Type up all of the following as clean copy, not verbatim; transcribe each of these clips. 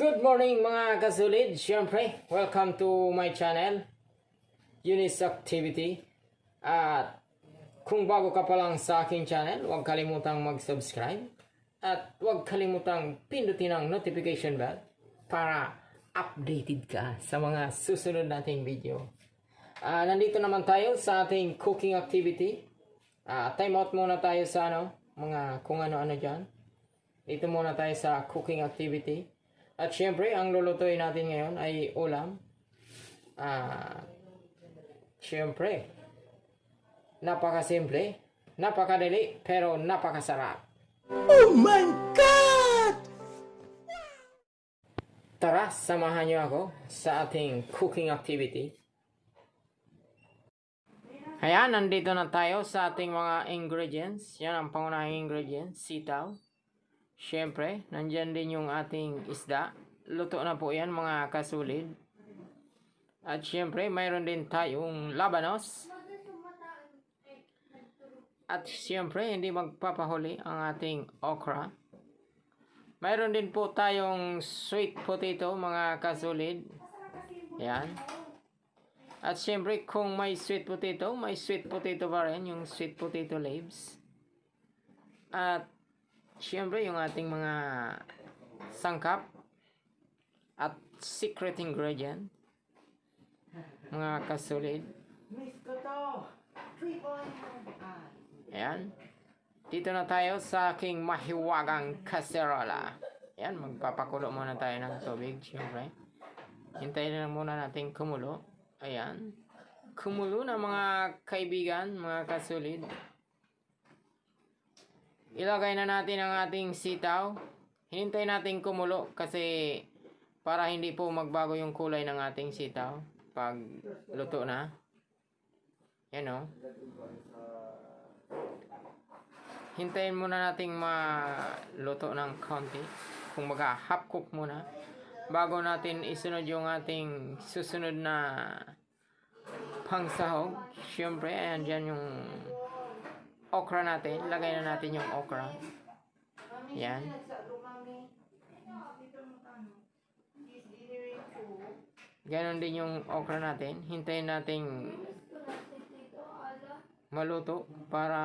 Good morning mga kasulid. Siyempre, welcome to my channel, Unique Activity. At kung bago ka pa lang sa aking channel, huwag kalimutang mag-subscribe. At huwag kalimutang pindutin ang notification bell para updated ka sa mga susunod nating video. Nandito naman tayo sa ating cooking activity. Time out muna tayo sa mga kung ano-ano dyan. Dito muna tayo sa cooking activity. At syempre, ang lulutuin natin ngayon ay ulam. Syempre, napakasimple, napakadali, pero napakasarap. Oh my God! Tara, samahan niyo ako sa ating cooking activity. Ayan, nandito na tayo sa ating mga ingredients. Yan ang pangunahing ingredients, sitaw. Siyempre, nandyan din yung ating isda. Luto na po yan mga kasulid. At siyempre, mayroon din tayong labanos. At siyempre, hindi magpapahuli ang ating okra. Mayroon din po tayong sweet potato mga kasulid. Yan. At siyempre, kung may sweet potato pa rin, yung sweet potato leaves. At siyempre, yung ating mga sangkap at secret ingredient, mga kasulid. Ayan. Dito na tayo sa aking mahiwagang kaserola. Ayan, magpapakulo muna tayo ng tubig, siyempre. Hintayin na muna natin kumulo. Ayan. Kumulo na mga kaibigan, mga kasulid. Ilagay na natin ang ating sitaw. Hinintay natin kumulo kasi para hindi po magbago yung kulay ng ating sitaw pag luto na. Yan o. Hintayin muna nating maluto ng konti. Kung baga half cook muna bago natin isunod yung ating susunod na pangsahog. Siyempre, ayan dyan yung okra natin. Lagay na natin yung okra. Yan. Ganon din yung okra natin. Hintayin nating maluto para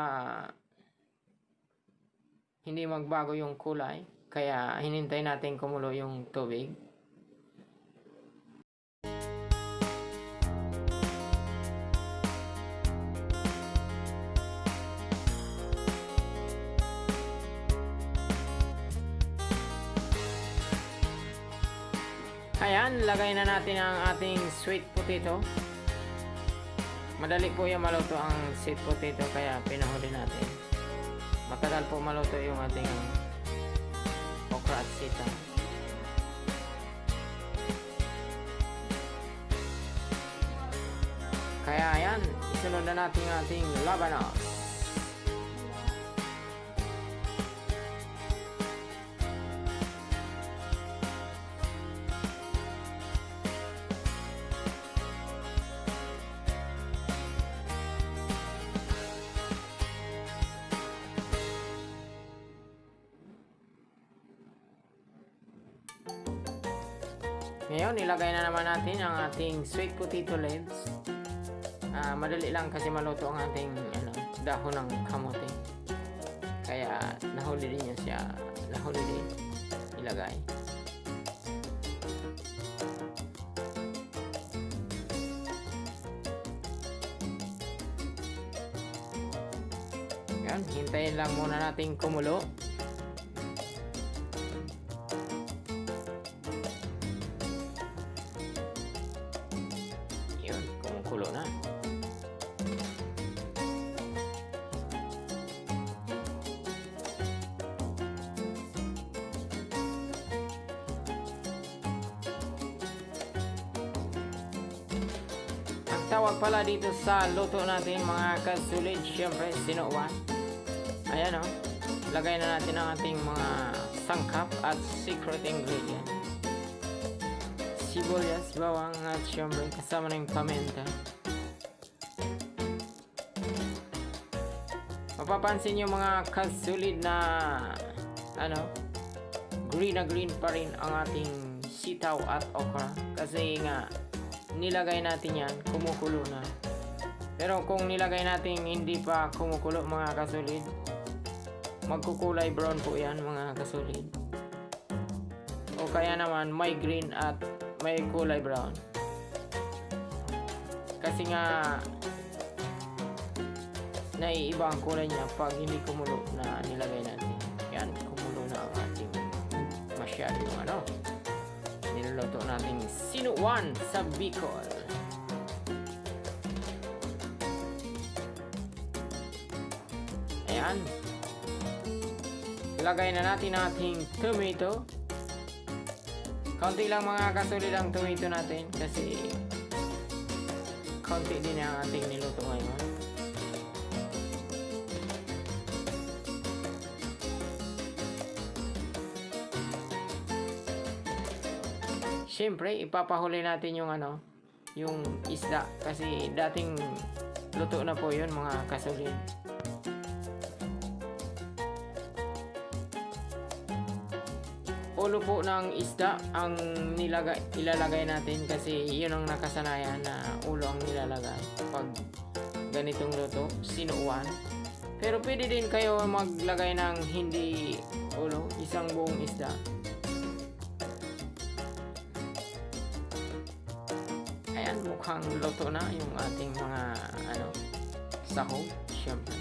hindi magbago yung kulay. Kaya hinintay natin kumulo yung tubig. Ayan, lagay na natin ang ating sweet potato. Madali po yung maluto ang sweet potato kaya pinahuli natin. Matagal po maluto yung ating okra at sitaw. Kaya ayan, isunod na natin ang ating labanos. Ngayon, ilagay na naman natin ang ating sweet potato leaves. Madali lang kasi maluto ang ating dahon ng kamote. Kaya nahuli din niya siya. Nahuli din. Ilagay. Yan, hintayin lang muna natin kumulo. Kulo na. Ang tawag pala dito sa luto natin mga kasulid, syempre sinowan. Ayan o. Lagay na natin ang ating mga sangkap at secret ingredient. Sibuyas, bawang at syempre kasama na yung paminta. Mapapansin nyo mga kasulid na green na green pa rin ang ating sitaw at okra. Kasi nga, nilagay natin yan, kumukulo na. Pero kung nilagay natin hindi pa kumukulo mga kasulid, magkukulay brown po yan mga kasulid. O kaya naman may green at may kulay brown. Kasi nga, naiiba ang kulay niya pag hindi kumulo na nilagay natin. Yan, kumulo na ang ating masyadong niluluto natin sinowan sa Bicol. Ayan. Lagay na natin ating tomato. Konti lang mga kasulid ang tomato natin kasi konti din ang ating niluto ngayon. Siyempre, ipapahuli natin yung yung isda kasi dating luto na po yun mga kasulid. Ulo po ng isda ang ilalagay natin kasi yun ang nakasanayan na ulo ang nilalagay pag ganitong luto, sinowan. Pero pwede din kayo maglagay ng hindi ulo, isang buong isda. Ayan, mukhang luto na yung ating mga sahog, syempre.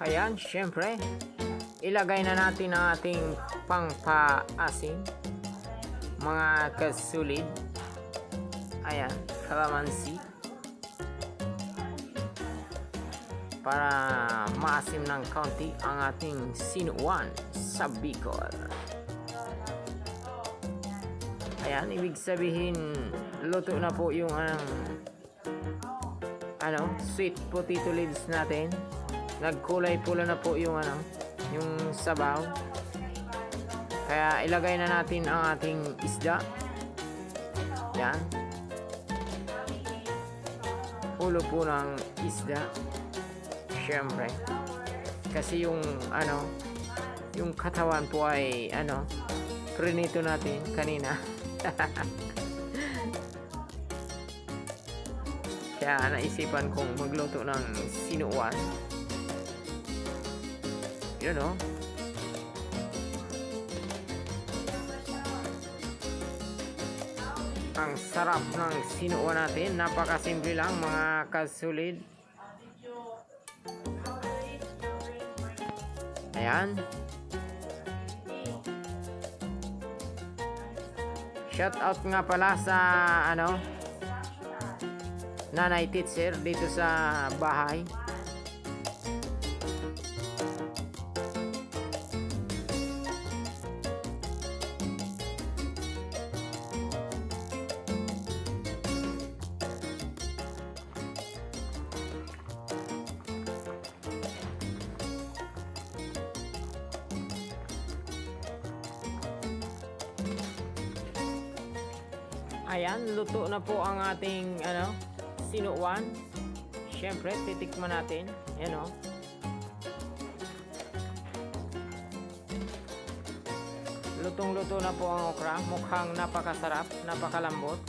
Ayan, syempre, ilagay na natin ang ating pangpaasim, mga kasulid. Ayan, kalamansi. Para maasim ng kaunti ang ating sinowan sa Bicol. Ayan, ibig sabihin, luto na po yung sweet potato leaves natin. Nagkulay pula na po yung yung sabaw. Kaya ilagay na natin ang ating isda. Yan. Ulo po ng isda. Syempre. Kasi yung yung katawan po ay prinito natin kanina. Kaya naisipan kong magluto ng sinowan. Yun ang sarap ng sinowan natin. Napakasimple lang mga kasulid. Ayan. Shout out nga pala sa nanay teacher dito sa bahay. Ayan, luto na po ang ating sinowan. Syempre, titikman natin. Ayan Lutong-luto na po ang okra. Mukhang napakasarap, napakalambot.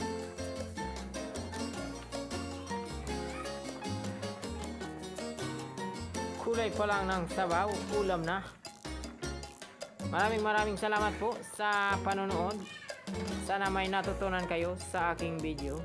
Kulay pa lang ng sabaw, ulam na. Maraming salamat po sa panonood. Sana may natutunan kayo sa aking video.